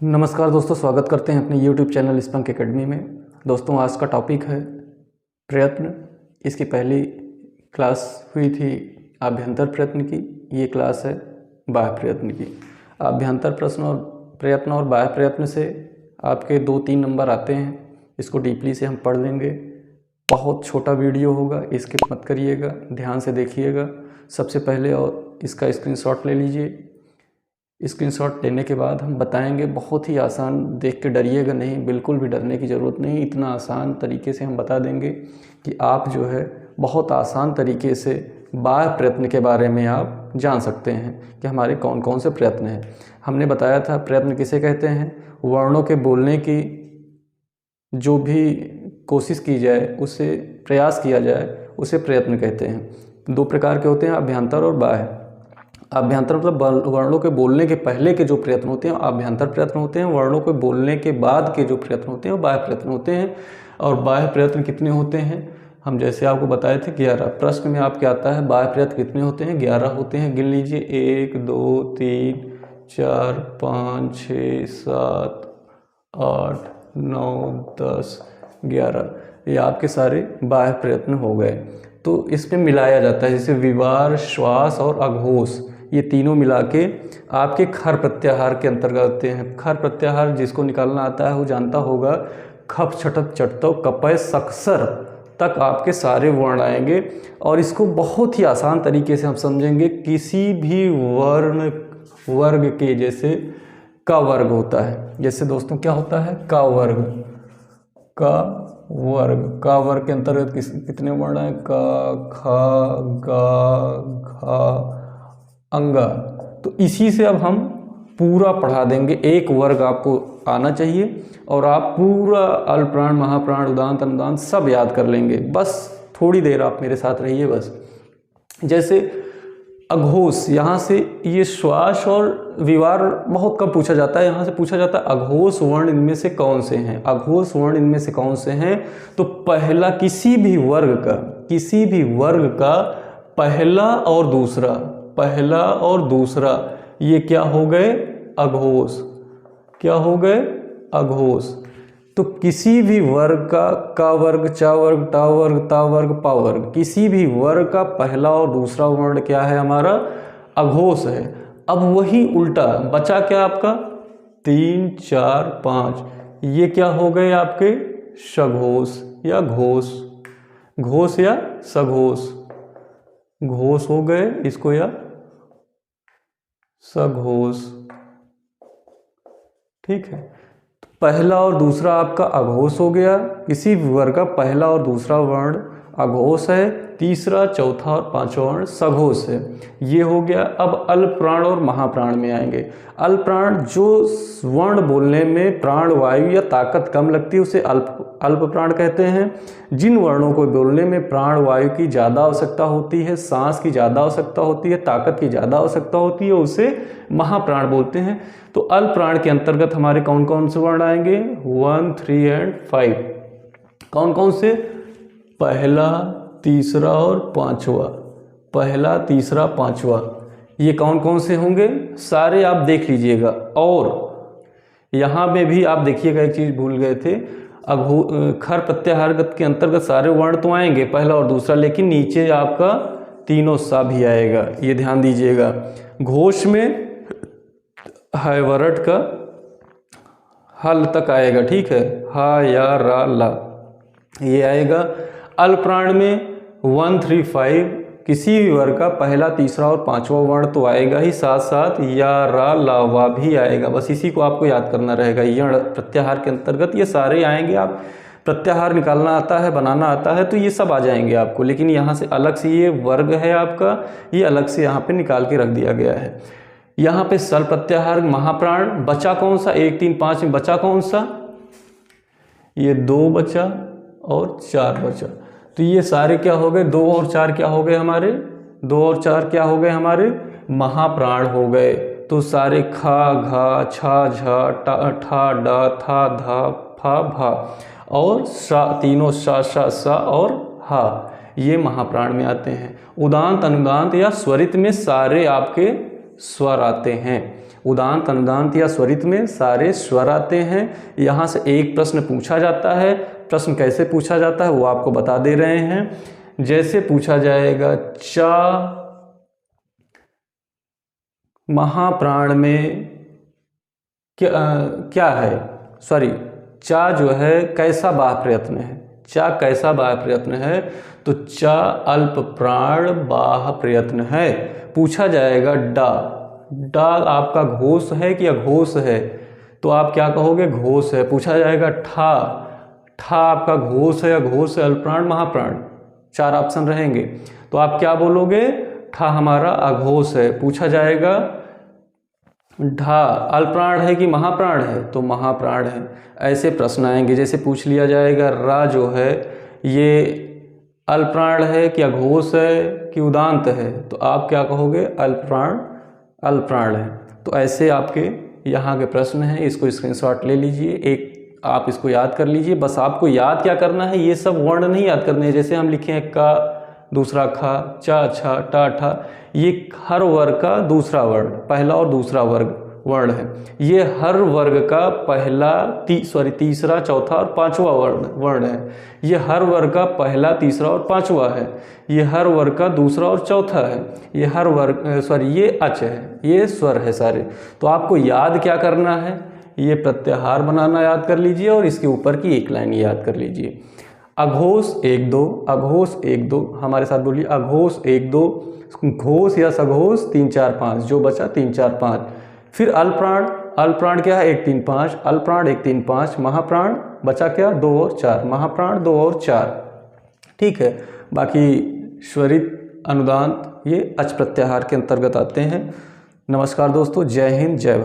नमस्कार दोस्तों, स्वागत करते हैं अपने YouTube चैनल स्पंक एकेडमी में। दोस्तों, आज का टॉपिक है प्रयत्न। इसकी पहली क्लास हुई थी आभ्यंतर प्रयत्न की, ये क्लास है बाह्य प्रयत्न की। आभ्यंतर प्रयत्न और बाह्य प्रयत्न से आपके 2-3 नंबर आते हैं। इसको डीपली से हम पढ़ लेंगे। बहुत छोटा वीडियो होगा, स्किप मत करिएगा, ध्यान से देखिएगा। सबसे पहले और इसका स्क्रीनशॉट ले लीजिए। स्क्रीनशॉट लेने के बाद हम बताएंगे, बहुत ही आसान, देख के डरिएगा नहीं, बिल्कुल भी डरने की ज़रूरत नहीं। इतना आसान तरीके से हम बता देंगे कि आप जो है बहुत आसान तरीके से बाह्य प्रयत्न के बारे में आप जान सकते हैं कि हमारे कौन कौन से प्रयत्न हैं। हमने बताया था प्रयत्न किसे कहते हैं। वर्णों के बोलने की जो भी कोशिश की जाए, उससे प्रयास किया जाए, उसे प्रयत्न कहते हैं। 2 प्रकार के होते हैं, आभ्यंतर और बाह्य। आभ्यंतर मतलब वर्णों के बोलने के पहले के जो प्रयत्न होते हैं आभ्यंतर प्रयत्न होते हैं। वर्णों के बोलने के बाद के जो प्रयत्न होते हैं वो बाह्य प्रयत्न होते हैं। और बाह्य प्रयत्न कितने होते हैं, हम जैसे आपको बताए थे 11। प्रश्न में आपके आता है बाह्य प्रयत्न कितने होते हैं, 11 होते हैं। गिन लीजिए, 1 2 3 4 5 6 7 8 9 10 11। ये आपके सारे बाह्य प्रयत्न हो गए। तो इसमें मिलाया जाता है, जैसे विवार, श्वास और अघोष, ये तीनों मिला के आपके खर प्रत्याहार के अंतर्गत आते हैं। खर प्रत्याहार जिसको निकालना आता है वो जानता होगा। खप छटक चटतो कपय सक्सर तक आपके सारे वर्ण आएंगे। और इसको बहुत ही आसान तरीके से हम समझेंगे। किसी भी वर्ग के, जैसे का वर्ग होता है, जैसे दोस्तों क्या होता है, का वर्ग का वर्ग के अंतर्गत कितने वर्ण हैं, का, खा, गा, घा, अंगा। तो इसी से अब हम पूरा पढ़ा देंगे। एक वर्ग आपको आना चाहिए और आप पूरा अल्पप्राण, महाप्राण, उदांत, अनुदांत सब याद कर लेंगे। बस थोड़ी देर आप मेरे साथ रहिए बस। जैसे अघोष, यहाँ से ये श्वास और विवार बहुत कम पूछा जाता है। यहाँ से पूछा जाता है अघोष वर्ण इनमें से कौन से हैं, अघोष वर्ण इनमें से कौन से हैं। तो पहला, किसी भी वर्ग का पहला और दूसरा ये क्या हो गए, अघोष। क्या हो गए, अघोष। तो किसी भी वर्ग का वर्ग, चा वर्ग, टा वर्ग, ता वर्ग, पा वर्ग, किसी भी वर्ग का पहला और दूसरा वर्ण क्या है, हमारा अघोष है। अब वही उल्टा बचा क्या आपका, 3 4 5, ये क्या हो गए आपके, सघोष या घोष, घोष या सघोष, घोष हो गए इसको, या सघोष। ठीक है, तो पहला और दूसरा आपका अघोष हो गया। किसी वर्ग का पहला और दूसरा वर्ण अघोष है, तीसरा, चौथा और पांचवा वर्ण सघोष है। ये हो गया। अब अल्पप्राण और महाप्राण में आएंगे। अल्पप्राण, जो वर्ण बोलने में प्राण वायु या ताकत कम लगती है उसे अल्पप्राण कहते हैं। जिन वर्णों को बोलने में प्राण वायु की ज़्यादा आवश्यकता होती है, सांस की ज़्यादा आवश्यकता होती है, ताकत की ज़्यादा आवश्यकता होती है, उसे महाप्राण बोलते हैं। तो अल्पप्राण के अंतर्गत हमारे कौन कौन से वर्ण आएंगे, 1 3 और 5। कौन कौन से, पहला, तीसरा और पांचवा, पहला, तीसरा, पांचवा, ये कौन कौन से होंगे, सारे आप देख लीजिएगा। और यहाँ में भी आप देखिएगा, एक चीज़ भूल गए थे, खर प्रत्याहारगत के अंतर्गत सारे वर्ण तो आएंगे, पहला और दूसरा, लेकिन नीचे आपका तीनों सा भी आएगा, ये ध्यान दीजिएगा। घोष में हैवरट का हल तक आएगा, ठीक है, हा या रा ला, ये आएगा। अल्पप्राण में 1 3 5, किसी भी वर्ग का पहला, तीसरा और पांचवा वर्ण तो आएगा ही, साथ साथ या, रा, ला, वा भी आएगा। बस इसी को आपको याद करना रहेगा। यण प्रत्याहार के अंतर्गत ये सारे आएंगे। आप प्रत्याहार निकालना आता है, बनाना आता है, तो ये सब आ जाएंगे आपको। लेकिन यहाँ से अलग से ये वर्ग है आपका, ये अलग से यहाँ पे निकाल के रख दिया गया है। यहाँ पे सल प्रत्याहार, महाप्राण बचा कौन सा, 1 3 5 में बचा कौन सा, ये 2 बचा और 4 बचा। तो ये सारे क्या हो गए, 2 और 4 क्या हो गए हमारे, 2 और 4 क्या हो गए हमारे, महाप्राण हो गए। तो सारे खा, घा, छा, झा, ठा, डा, था, धा, फा, भा और सा, तीनों सा, सा, सा और हा, ये महाप्राण में आते हैं। उदांत, अनुदांत या स्वरित में सारे आपके स्वर आते हैं। उदांत अनुदांत या स्वरित में सारे स्वर आते हैं। यहाँ से एक प्रश्न पूछा जाता है। प्रश्न कैसे पूछा जाता है वो आपको बता दे रहे हैं। जैसे पूछा जाएगा चा महाप्राण में क्या है, सॉरी चा जो है कैसा बाह प्रयत्न है, चा कैसा बाह प्रयत्न है, तो चा अल्प प्राण बाह प्रयत्न है। पूछा जाएगा डा, डा आपका घोष है कि अघोष है, तो आप क्या कहोगे घोष है। पूछा जाएगा ठा, ठा आपका घोष है अघोष है, अल्प प्राण महाप्राण, 4 ऑप्शन रहेंगे, तो आप क्या बोलोगे ठा हमारा अघोष है। पूछा जाएगा ढा अल्पप्राण है कि महाप्राण है, तो महाप्राण है। ऐसे प्रश्न आएंगे। जैसे पूछ लिया जाएगा रा जो है ये अल्पप्राण है कि अघोष है कि उदांत है, तो आप क्या कहोगे अल्पप्राण, अल्पप्राण है। तो ऐसे आपके यहाँ के प्रश्न हैं, इसको स्क्रीनशॉट ले लीजिए, एक आप इसको याद कर लीजिए। बस आपको याद क्या करना है, ये सब वर्ण नहीं याद करने हैं। जैसे हम लिखे हैं का, दूसरा खा, चा छा टा ठा, ये हर वर्ग का दूसरा वर्ण, पहला और दूसरा वर्ग वर्ण है। ये हर वर्ग का पहला तीसरा चौथा और पांचवा वर्ण है। ये हर वर्ग का पहला तीसरा और पांचवा है। ये हर वर्ग का दूसरा और चौथा है। ये हर वर्ग ये अच है, ये स्वर है सारे। तो आपको याद क्या करना है, ये प्रत्याहार बनाना याद कर लीजिए और इसके ऊपर की एक लाइन याद कर लीजिए। अघोष 1 2, अघोष 1 2, हमारे साथ बोलिए अघोष 1 2, घोष या सघोष 3 4 5, जो बचा 3 4 5। फिर अल्पप्राण, अल्पप्राण क्या है 1 3 5, अल्पप्राण 1 3 5, महाप्राण बचा क्या 2 और 4, महाप्राण 2 और 4। ठीक है, बाकी स्वरित अनुदांत ये अच प्रत्याहार के अंतर्गत आते हैं। नमस्कार दोस्तों, जय हिंद, जय भारत।